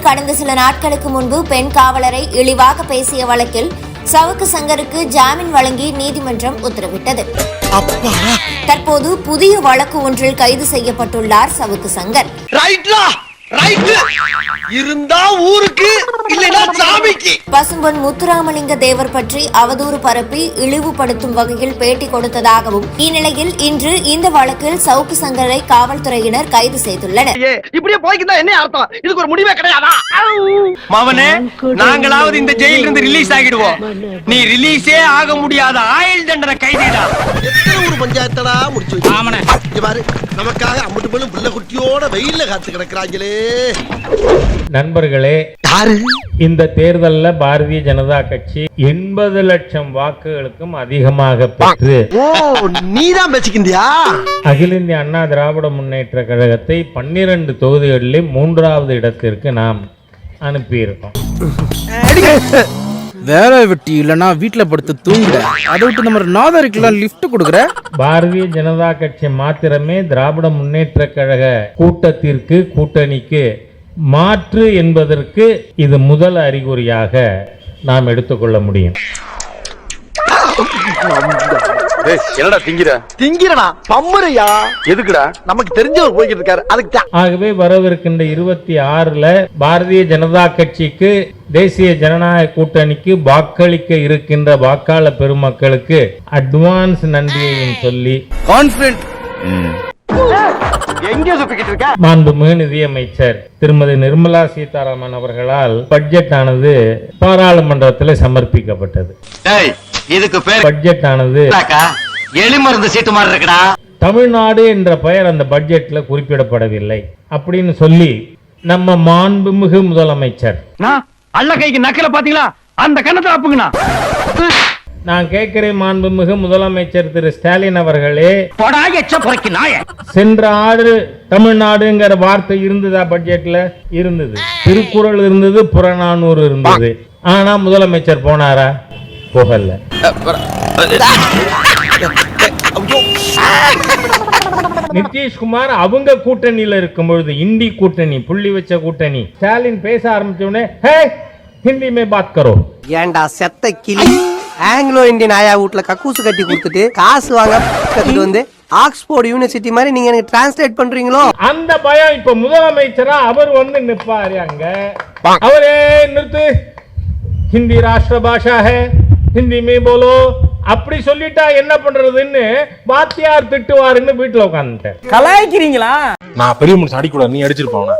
கடந்த சில நாட்களுக்கு முன்பு பெண் காவலரை இழிவாக பேசிய வழக்கில் சவுக்கு சங்கருக்கு ஜாமீன் வழங்கி நீதிமன்றம் உத்தரவிட்டது. தற்போது புதிய வழக்கு ஒன்றில் கைது செய்யப்பட்டுள்ளார் சவுக்கு சங்கர். இருந்தா ஊருக்கு இல்லைனா சாமிக்கு. பசும்பொன் முத்துராமலிங்க தேவர் பற்றி அவதூறு பரப்பி இழிவுபடுத்தும் வகையில் பேட்டி கொடுத்ததாகவும் இந்நிலையில் இன்று இந்த வழக்கில் சவுக்கு சங்கரை காவல்துறையினர் கைது செய்துள்ளனர். இப்படியே போய்க்கிட்டா என்ன அர்த்தம்? இதுக்கு ஒரு முடிவே கிடையாதா? மவனே, நாங்களாவது இந்த ஜெயில இருந்து ரிலீஸ் ஆகிடுவோம். நீ ரிலீஸே ஆக முடியாத ஆயுள் தண்டனை கைதிடா. எத்தனை ஒரு பஞ்சாயத்தடா முடிச்சு வச்சு. ஆமனே, இங்க பாரு, நமக்காக அம்பட்டு போலும் புள்ள குட்டியோட வெயில்ல காத்து கிடக்குறாங்களே. நண்பர்களே, இந்த தேர்தலில் பாரதிய ஜனதா கட்சி 80 லட்சம் வாக்குகளுக்கும் அதிகமாக பெற்று நீதான் பேசிக்கிந்தியா? அகில இந்திய அண்ணா திராவிட முன்னேற்ற கழகத்தை 12 தொகுதிகளிலே 3வது இடத்திற்கு நாம் அனுப்பியிருக்கோம். வேலை வெட்டி இல்லைன்னா வீட்டுல படுத்து தூங்குற, அதை விட்டு நம்ம நாதாரிக்கெல்லாம் லிஃப்ட் கொடுக்குற. பாரதிய ஜனதா கட்சி மாத்திரமே திராவிட முன்னேற்ற கழக கூட்டணிக்கு மாற்று என்பதற்கு இது முதல் அறிகுறியாக நாம் எடுத்துக்கொள்ள முடியும். என்னடா திங்கிறனா பம்மரையா? எதுக்குடா? நமக்கு தெரிஞ்சவர் போய்கிட்டு இருக்காரு, அதுக்கு. ஆகவே வரவிருக்கின்ற 26ல பாரதிய ஜனதா கட்சிக்கு, தேசிய ஜனநாயக கூட்டணிக்கு வாக்களிக்க இருக்கின்ற வாக்காளர் பெருமக்களுக்கு அட்வான்ஸ் நன்றியையும் சொல்லி மாண்புமிகு நிதியமைச்சர் திருமதி நிர்மலா சீதாராமன் அவர்களால் பட்ஜெட் ஆனது பாராளுமன்றத்தில் சமர்ப்பிக்கப்பட்டது. பட்ஜெட் ஆனது எலிமருந்து சீட்டு மாதிரி இருக்குடா. தமிழ்நாடு என்ற பெயர் அந்த பட்ஜெட்ல குறிப்பிடப்படவில்லை அப்படின்னு சொல்லி நம்ம மாண்புமிகு முதலமைச்சர், அல்ல கைக்கு நக்கல பாத்தீங்களா? அந்த கண்ணத்துல அப்புங்கண்ணா. நான் கேட்கிறேன், மாண்புமிகு முதலமைச்சர் திரு ஸ்டாலின் அவர்களே, சென்ற ஆண்டு தமிழ்நாடுங்கிற வார்த்தை இருந்ததா? பட்ஜெட்ல இருந்தது, திருக்குறள் இருந்தது, புறநானூறு இருந்தது. ஆனா முதலமைச்சர் போனாரா? போகல. நிதிஷ்குமார் அவங்க கூட்டணியில இருக்கும் பொழுது, இந்தி கூட்டணி, புள்ளி வச்ச கூட்டணி, ஸ்டாலின் பேச ஆரம்பிச்ச உடனே ஹிந்தி மே பாத் கரோ. ஏண்டா செத்த கிளி, ஆங்கிலோ இந்தியன் ஆயா வீட்டுல கக்கூசு கட்டி கொடுத்துட்டு காசு வாங்க கத்துட்டு வந்து ஆக்ஸ்போர்ட் யூனிவர்சிட்டி மாதிரி நீங்க எனக்கு டிரான்ஸ்லேட் பண்றீங்களோ? அந்த பயம் இப்ப முதலமைச்சரா அவர் வந்து நிப்பாரு அங்க. அவரே நிறுத்து, ஹிந்தி ராஷ்டிர பாஷா ஹை, ஹிந்தி மே போலோ அப்படி சொல்லிட்டா என்ன பண்றதுன்னு வாத்தியார் திட்டுவாருன்னு வீட்டுல உட்காந்துட்டேன். கலாய்க்கிறீங்களா? நான் பெரிய மனுஷன் அடிக்கூடாது, நீ அடிச்சிருப்பான்.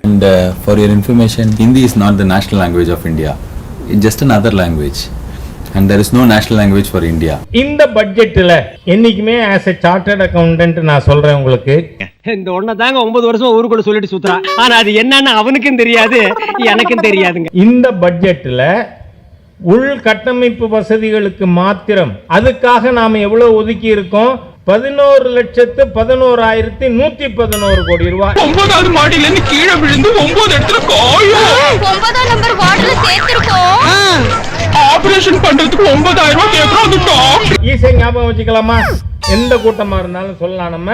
And for your information, Hindi is not the national language of India. It's just another language. And there is no national language for India. இந்த பட்ஜெட்ல என்னைக்குமே as a chartered accountant நான் சொல்றேன் உங்களுக்கு, இந்த ஒண்ண தாங்க 9 வருஷமா ஊருக்குள்ள சொல்லிட்டு சுத்துறான். ஆனா அது என்னன்னு அவனுக்கும் தெரியாது, எனக்கும் தெரியாதுங்க. இந்த பட்ஜெட்ல உள்கட்டமைப்பு வசதிகளுக்கு மாத்திரம் அதுக்காக நாம எவ்வளவு ஒதுக்கி இருக்கோம்? 11,11,111 கோடி ரூபாய். 9வது மாடியில இருந்து கீழே விழுந்து 9 இடத்துல காயம். 9ஆம் நம்பர் வார்டுல சேர்த்திருக்கோம். ஆபரேஷன் பண்றதுக்கு 9,000 ரூபாய் கேக்குறாங்க. ஈஸியா ஞாபகம் வச்சுக்கலாமா? எந்த கூட்டமா இருந்தாலும் சொல்லலாம். நம்ம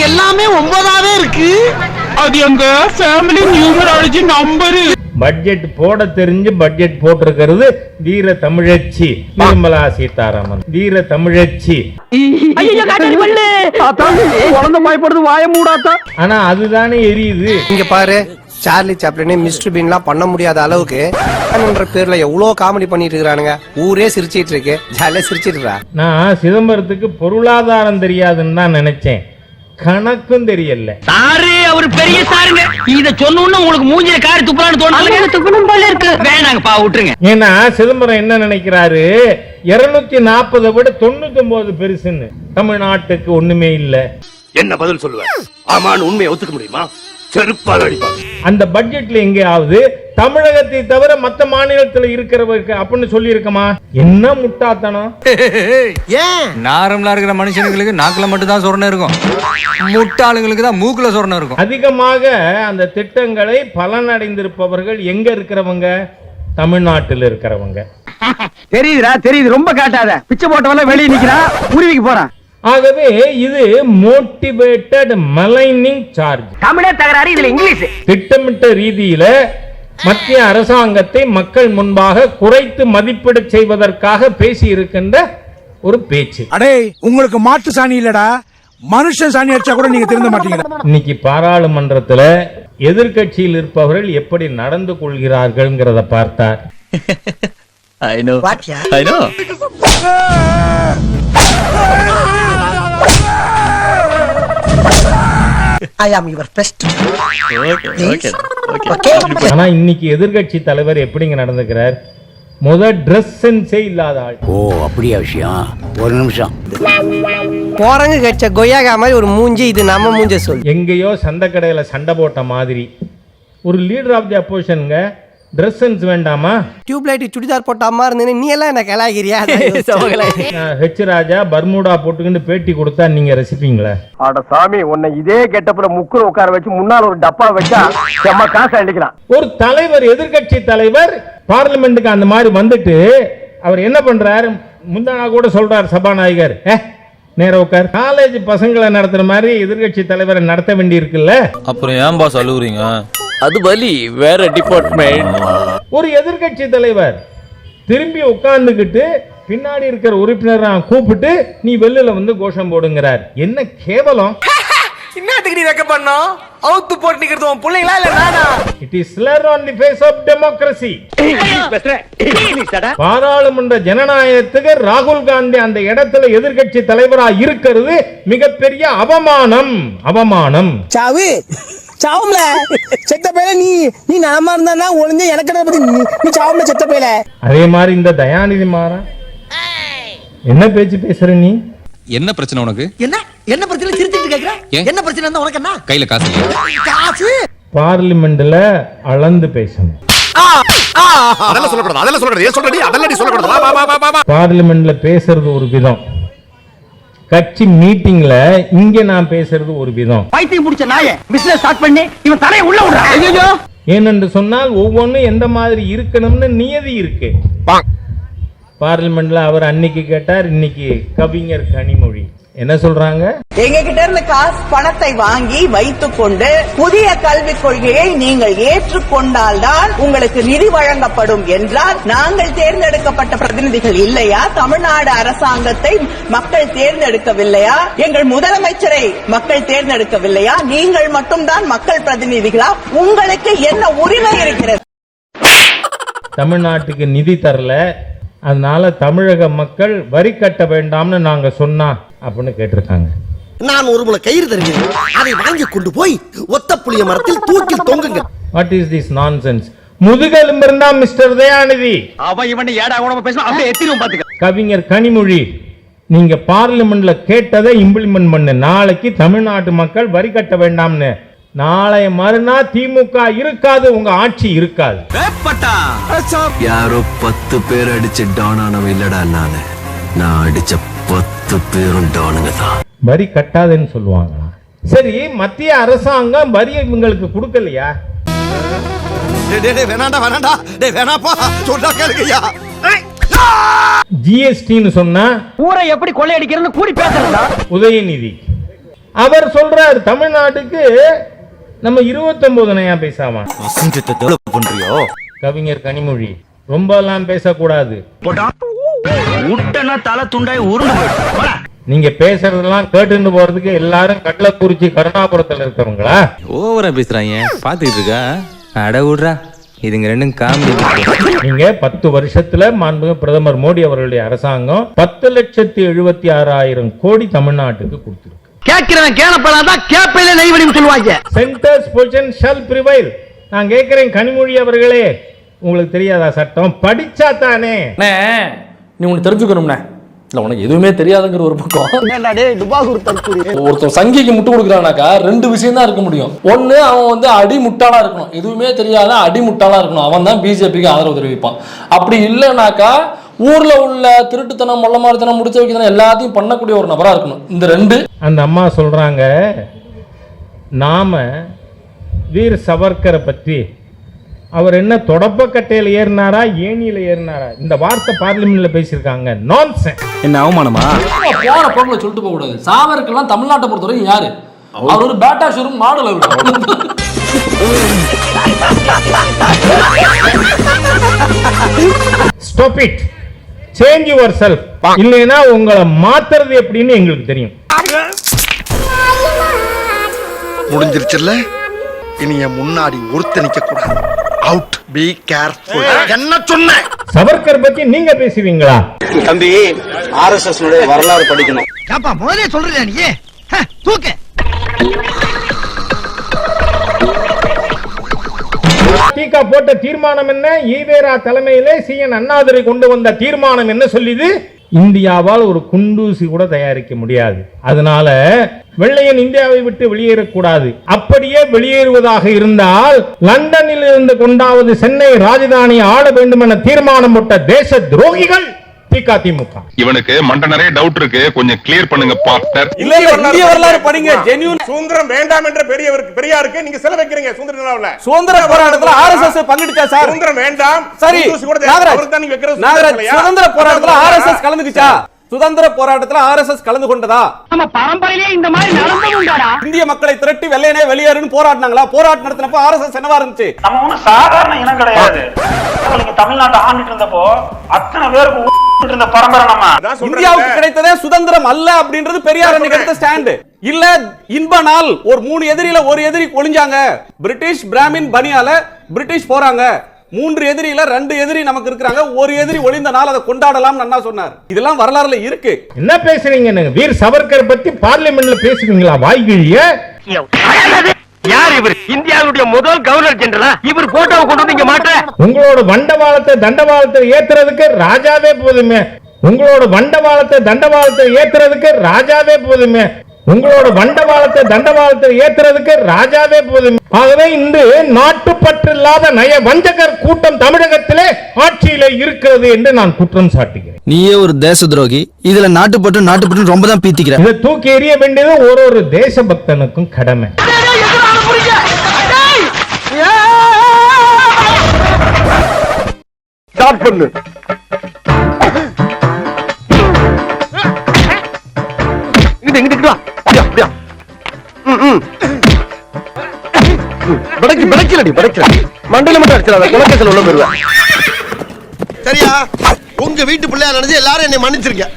எல்லாமே 9ஆவே இருக்கு. அது எங்க ஃபேமிலி நியூமராலஜி நம்பர். பட்ஜெட் போட தெரிஞ்சு பட்ஜெட் போட்டிருக்கிறது வீர தமிழச்சி நிர்மலா சீதாராமன். வீர தமிழச்சி. ஆனா அதுதானே எரியுது. இங்க பாரு, சார்லி சாப்ளின், மிஸ்டர் பீன்லாம் பண்ண முடியாத அளவுக்கு பேர்ல எவ்வளவு காமெடி பண்ணிட்டு இருக்கானுங்க. ஊரே சிரிச்சிட்டு இருக்கு, ஜாலியா சிரிச்சிட்டு இருக்கா. நான் சிதம்பரத்துக்கு பொருளாதாரம் தெரியாதுன்னு தான் நினைச்சேன், கணக்கும் தெரியல. சாரு அவர் பெரிய சாருங்க. இத சொன்னோன்னு உங்களுக்கு மூஞ்சில காரி துப்புறான்னு தோணுது. துப்புணும் போல இருக்கு. வேணாங்கப்பா, விட்டுருங்க. ஏன்னா சிதம்பரம் என்ன நினைக்கிறாரு, 240 விட 99 பெருசுன்னு. தமிழ்நாட்டுக்கு ஒண்ணுமே இல்ல. என்ன பதில் சொல்லுவேன்? ஆமான்னு உண்மையை ஒத்துக்க முடியுமா? செருப்பால் அடிப்பாங்க. அந்த பட்ஜெட்ல எங்கேயாவது தமிழகத்தை தவிர மத்த மாநிலத்தில் இருக்கிறவருக்கு அப்படின்னு சொல்லி இருக்கமா? என்ன முட்டாத்தனம்! நார்மலா இருக்கிற மனுஷனுங்களுக்கு நாக்குல மட்டும் தான் சொரணை இருக்கும், முட்டாளுங்களுக்கு தான் மூக்குல சொரணை இருக்கும். அதிகமாக அந்த திட்டங்களை பலனடைந்திருப்பவர்கள் எங்க இருக்கிறவங்க? தமிழ்நாட்டில் இருக்கிறவங்க. தெரியுதுடா, தெரியுது. ரொம்ப காட்டாத. பிச்சை போட்டவெல்லாம் வெளியே நிக்கிறான், உருவிக்கு போறான். ஆகவே இது மோட்டிவேட்டட் மலைனிங் சார்ஜ். தமிழே தகராறு, இதுல இங்கிலீஷ். திட்டமிட்ட ரீதியில மத்திய அரசாங்கத்தை மக்கள் முன்பாக குறைத்து மதிப்பீடு செய்வதற்காக பேசி இருக்கின்ற ஒரு பேச்சு. அடே, உங்களுக்கு மாட்டு சாணி இல்லடா, மனுஷன் சாணி அடிச்சா கூட நீங்க திருந்த மாட்டீங்க. இன்னைக்கு பாராளுமன்றத்தில் எதிர்கட்சியில் இருப்பவர்கள் எப்படி நடந்து கொள்கிறார்கள்ங்கிறத பார்த்தார். I know. I know. I am your best. ஆனா இன்னைக்கு எதிர்கட்சி தலைவர் எப்படிங்க நடந்துக்கிறார்? ட்ரெஸ் சென்ஸே இல்லாத ஆள். ஓ, அப்படியா விஷயம்? ஒரு நிமிஷம். குரங்கு கட்ச கொய்யாக்கா மாதிரி ஒரு மூஞ்சி, இது நம்ம மூஞ்ச சொல்லு. எங்கேயோ சந்தைக்கடையில சண்டை போட்ட மாதிரி ஒரு லீடர் ஆஃப் தி அப்போசிஷனுங்க ட்ரெஸ் சென்ஸ் வேண்டாமா? டியூப்லைட் சுடிதார் போட்டாமா இருந்தேன்னு நீ எல்லாம் என்ன கலாகிரியா? ஹெச் ராஜா பர்முடா போட்டுக்கிட்டு பேட்டி கொடுத்தா நீங்க ரசிப்பீங்களா? அட சாமி, உன்னை இதே கெட்டப்புல முக்குற உட்கார வச்சு முன்னால ஒரு டப்பா வச்சா செம்ம காசு அடிக்கலாம். ஒரு தலைவர், எதிர்கட்சி தலைவர் பார்லிமெண்ட்டுக்கு அந்த மாதிரி வந்துட்டு அவர் என்ன பண்றாரு? முந்தானா கூட சொல்றார் சபாநாயகர், நேர உட்கார். காலேஜ் பசங்களை நடத்துற மாதிரி எதிர்கட்சி தலைவரை நடத்த வேண்டி இருக்குல்ல. அப்புறம் ஏன் பாஸ் அழுகுறீங்க? அது வலி, வேற டிபார்ட்மெண்ட். ஒரு எதிர்கட்சி தலைவர் திரும்பி உட்கார்ந்துகிட்டு பின்னாடி இருக்கிற உறுப்பினரை கூப்பிட்டு நீ வெளியில வந்து கோஷம் போடுங்கிறார். என்ன கேவலம்! என்னத்துக்கு நீ வெக்க பண்ணோம்? அவுத்து போட்டு நிக்கிறது உன் பிள்ளைங்களா இல்ல நானா? It is slur on the face of democracy. பாராளுமன்ற ஜனநாயகத்துக்கு ராகுல் காந்தி அந்த இடத்துல எதிர்கட்சி தலைவரா இருக்கிறது மிகப்பெரிய அவமானம். அவமானம். சாவு சாவும்ல செத்த பேல நீ நாம இருந்தா ஒளிஞ்ச எனக்கு பத்தி நீ சாவும்ல செத்த பேல. அதே மாதிரி இந்த தயாநிதி மாறன் என்ன பேச்சு பேசுற நீ? என்ன பிரச்சனை உனக்கு? என்ன பிரச்சனை சிரிச்சிட்டு கேக்குற? என்ன பிரச்சனை இருந்தா உனக்கு என்ன? கையில காசு இல்லையா? காசு பார்லிமெண்ட்ல அளந்து பேசணும். அதெல்லாம் சொல்லக்கூடாது, அதெல்லாம் சொல்லக்கூடாது. ஏன் சொல்றடி? அதெல்லாம் நீ சொல்லக்கூடாது. வா வா வா வா. பார்லிமெண்ட்ல பேசுறது ஒரு விதம், கட்சி மீட்டிங்ல இங்க நான் பேசுறது ஒரு விதம். பைத்தியம் முடிச்ச நாயே பிசினஸ் ஸ்டார்ட் பண்ணி இவன் தலையை உள்ள விடுறான். ஐயோ! ஏனென்று சொன்னால் ஒவ்வொன்றும் எந்த மாதிரி இருக்கணும்னு நியதி இருக்கு. பார்லிமெண்ட்ல அவர் அன்னைக்கு கேட்டார், இன்னைக்கு கவிஞர் கனிமொழி என்ன சொல்றாங்க? எங்க கிட்ட இருந்து காசு பணத்தை வாங்கி வைத்துக் கொண்டு புதிய கல்விக் கொள்கையை நீங்கள் ஏற்றுக்கொண்டால்தான் உங்களுக்கு நிதி வழங்கப்படும் என்றால், நாங்கள் தேர்ந்தெடுக்கப்பட்ட பிரதிநிதிகள் இல்லையா? தமிழ்நாடு அரசாங்கத்தை மக்கள் தேர்ந்தெடுக்கவில்லையா? எங்கள் முதலமைச்சரை மக்கள் தேர்ந்தெடுக்கவில்லையா? நீங்கள் மட்டும்தான் மக்கள் பிரதிநிதிகளா? உங்களுக்கு என்ன உரிமை இருக்கிறது? தமிழ்நாட்டுக்கு நிதி தரல, அதனால தமிழக மக்கள் வரி கட்ட வேண்டாம்னு நாங்க சொன்னா அப்படின்னு கேட்டிருக்காங்க. நான் ஒரு முளை கயிறு தருகிறேன், அதை வாங்கி கொண்டு போய் ஒத்த புளிய மரத்தில் தூக்கில் தொங்குங்க. What is this nonsense? முதுகெலும்பு இருந்தா மிஸ்டர் தயாநிதி, அவன் இவன் ஏடா உடம்ப பேசணும், அப்படியே எத்திரும் பாத்துக்க. கவிஞர் கனிமொழி, நீங்க பார்லிமெண்ட்ல கேட்டதை இம்ப்ளிமெண்ட் பண்ணு. நாளைக்கு தமிழ்நாட்டு மக்கள் வரி கட்ட வேண்டாம்னு. நாளைய மறுநாள் திமுக இருக்காது, உங்க ஆட்சி இருக்காது. யாரோ 10 பேர் அடிச்சு டவுன் ஆனவ இல்லடா நானு. நான் அடிச்ச 10 பேரும் டவுனுங்க தான். வரி கட்டாதுன்னு சொல்லுவாங்க. சரி, மத்திய அரசாங்கம் வரி இவங்களுக்கு கொடுக்கலையா? ஜிஎஸ்டின்னு சொன்னா ஊரை எப்படி கொள்ளையடிக்கிறது கூடி பேசுறதா? உதயநிதி அவர் சொல்றாரு, தமிழ்நாட்டுக்கு நம்ம 29 பேசாமா? கவிஞர் கனிமொழி, ரொம்ப எல்லாம் பேசக்கூடாது. தலை துண்டாய் உருண்டு நீங்க பேசுறதெல்லாம் கேட்டு போறதுக்கு எல்லாரும் கள்ளக்குறிச்சி கருணாபுரத்துல இருக்கிறவங்களா? ஓவரா பேசுறாங்க, பாத்துக்கிட்டு இருக்கா? அட விடுறா, இதுங்க ரெண்டும் காமெடி. நீங்க 10 வருஷத்துல மாண்புமிகு பிரதமர் மோடி அவர்களுடைய அரசாங்கம் 10,76,000 கோடி தமிழ்நாட்டுக்கு கொடுத்திருக்கு. கேட்கிறவன் கேளப்படாதான் கேப்பையில நெய்வடின்னு சொல்லுவாங்க. Centre's position shall prevail. நான் கேட்கிறேன் கனிமொழி அவர்களே, உங்களுக்கு தெரியாதா சட்டம்? படிச்சா தானே. நீ உனக்கு தெரிஞ்சுக்கணும்னே. இல்ல உனக்கு எதுவுமே தெரியாதுங்கிற ஒரு பக்கம். ஒருத்தன் சங்கிக்கு முட்டு கொடுக்குறானாக்கா 2 விஷயம் தான் இருக்க முடியும். ஒண்ணு, அவன் அடி முட்டாளா இருக்கணும், எதுவுமே தெரியாத அடி முட்டாளா இருக்கணும். அவன் தான் பிஜேபிக்கு ஆதரவு தெரிவிப்பான். அப்படி இல்லைனாக்கா ஊர்ல உள்ள திருட்டுத்தனம், மொள்ளமாரித்தனம், முடிச்ச வைக்கணும் எல்லாத்தையும் பண்ணக்கூடிய ஒரு நபரா இருக்கணும். இந்த 2. அந்த அம்மா சொல்றாங்க, நாம வீர் சவர்கரை பற்றி அவர் என்ன தொடப்பக்கட்டையில ஏறினாரா ஏணியில ஏறினாரா? இந்த வார்த்தை பார்லிமெண்ட்ல பேசியிருக்காங்க. நான்சென்ஸ். என்ன அவமானமா? போற போக்குல சொல்லிட்டு போக கூடாது. சாவர்க்கெல்லாம் தமிழ்நாட்டை பொறுத்தவரைக்கும் யாரு? அவர் ஒரு பேட்டா ஷோரூம் மாடல் அவர். Stop it. Change yourself. இல்லைன்னா உங்களை மாத்துறது எப்படின்னு எங்களுக்கு தெரியும். முடிஞ்சிருச்சுல்ல, இனி என் முன்னாடி ஒருத்த நிக்க கூடாது. அவுட். Be careful. என்ன சொன்ன? சவர்கர் பத்தி நீங்க பேசுவீங்களா? தம்பி, ஆர்எஸ்எஸ் வரலாறு படிக்கணும். ஏப்பா முதலே சொல்றியா நீ? தூக்கு. திக போட்ட தீர்மானம் என்ன? ஈவேரா தலைமையிலே சிஎன் அண்ணாதுரை கொண்டு வந்த தீர்மானம் என்ன சொல்லிது? இந்தியாவால் ஒரு குண்டூசி கூட தயாரிக்க முடியாது. அதனால வெள்ளையன் இந்தியாவை விட்டு வெளியேறக்கூடாது. அப்படியே வெளியேறுவதாக இருந்தால் லண்டனில் இருந்து கொண்டாவது சென்னை ராஜதானி ஆள வேண்டும் என தீர்மானம் போட்ட தேச துரோகிகள் திமுக. இவனுக்கு மண்ட நிறைய டவுட் இருக்கு, கொஞ்சம் கிளியர் பண்ணுங்க பார்ட்னர். இல்ல இந்திய வரலாறு படிங்க. ஜென்யூன் சுதந்திரம் வேண்டாம் என்ற பெரியாருக்கு நீங்க செல வைக்கிறீங்க. சுதந்திர போராட்டத்துல ஆர்எஸ்எஸ் பங்கெடுத்தா சார்? சுதந்திரம் வேண்டாம். சரி, நாகராஜ் சுதந்திர போராட்டத்துல ஆர்எஸ்எஸ் கலந்துக்கிச்சா? சுதந்திர போராட்டத்துல ஆர்எஸ்எஸ் கலந்து கொண்டதா? நம்ம பரம்பரையிலே இந்த மாதிரி நடந்துடா. இந்திய மக்களை திரட்டி வெள்ளையனே வெளியேறுன்னு போராடினாங்களா? போராட்டம் நடத்தினப்ப ஆர்எஸ்எஸ் என்னவா இருந்துச்சு? நம்ம ஒன்னும் சாதாரண இனம் கிடையாது. நீங்க தமிழ்நாட்டை ஆண்டுட்டு இருந்தப்போ அத்தனை பேருக்கு இருந்த பரம்பரை. நம்ம இந்தியாவுக்கு கிடைத்ததே சுதந்திரம் அல்ல அப்படின்றது பெரியார் அன்னைக்கு எடுத்த ஸ்டாண்ட். இல்ல இன்ப நாள் ஒரு 3 எதிரில ஒரு எதிரி ஒளிஞ்சாங்க. பிரிட்டிஷ் பிராமின் பனியால பிரிட்டிஷ் போறாங்க. 3 எதிரில 2 எதிரி நமக்கு இருக்காங்க. ஒரு எதிரி ஒளிந்த நாள் அதை கொண்டாடலாம் அண்ணா சொன்னார். இதெல்லாம் வரலாறுல இருக்கு. என்ன பேசுறீங்க? வீர் சவர்கர் பத்தி பார்லிமெண்ட்ல பேசுவீங்களா? வாய்கிழிய யார் இவர்? இந்தியாவுடைய முதல் கவர்னர் ஜெனரலா? இவர் போட்டோவை கொண்டு வந்து இங்க மாட்ட. உங்களோட வண்டவாளத்தை தண்டவாளத்தை ஏத்துறதுக்கு ராஜாவே போதுமே. உங்களோட வண்டவாளத்தை தண்டவாளத்தை ஏத்துறதுக்கு ராஜாவே போதுமே. உங்களோட வண்டவாளத்தை தண்டவாளத்தை ஏத்துறதுக்கு ராஜாவே போதுமே. ஆகவே இன்று நாட்டுப்பற்று இல்லாத நய வஞ்சகர் கூட்டம் தமிழகத்திலே ஆட்சியிலே இருக்கிறது என்று நான் குற்றம் சாட்டுகிறேன். நீயே ஒரு தேச துரோகி. இதுல நாட்டுப்பற்று ரொம்ப தான் பீத்திக்கிற. இதை தூக்கி எறிய வேண்டியது ஒரு தேசபக்தனுக்கும் கடமை. ஸ்டார்ட் பண்ணு. இங்கிட்டு வா. அப்படியா? படைக்கலடி. மண்டையில மட்டும் அடிச்சிடாத. குலக்கேசல் உள்ள போயிருவேன். சரியா? உங்க வீட்டு பிள்ளையா நினைச்சு எல்லாரும் என்னை மன்னிச்சிருக்க.